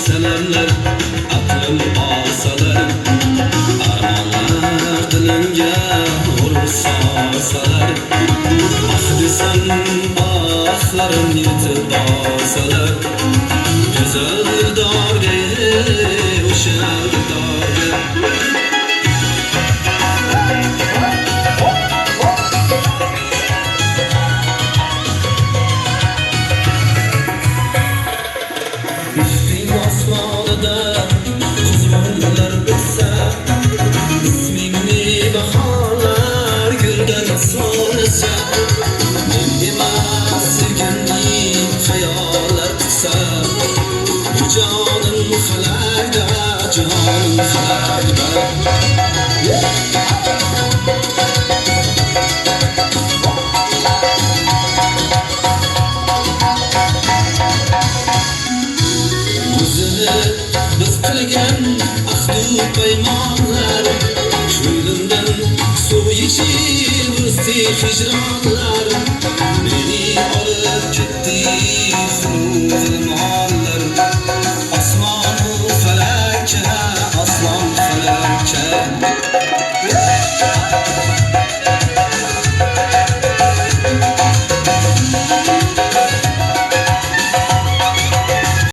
seneler aklım alsalar, armanlar dilimge nur sarsalar. Ah desem ahlarım yetip alsalar, güzel darge uşak darge. Üstün osmanıda kuzgunlar bitse, ismini baharlar gülden sonrası. Mendime sevgilim hayallar tutsa, bu canım felakda, canım felakda. Biz qilgan ahdu paymonlar, ko'nglimdan suv ichib o'sdi hijronlar. Meni olib ketdi zulmonlar, osmonu falakka, osmon falakka.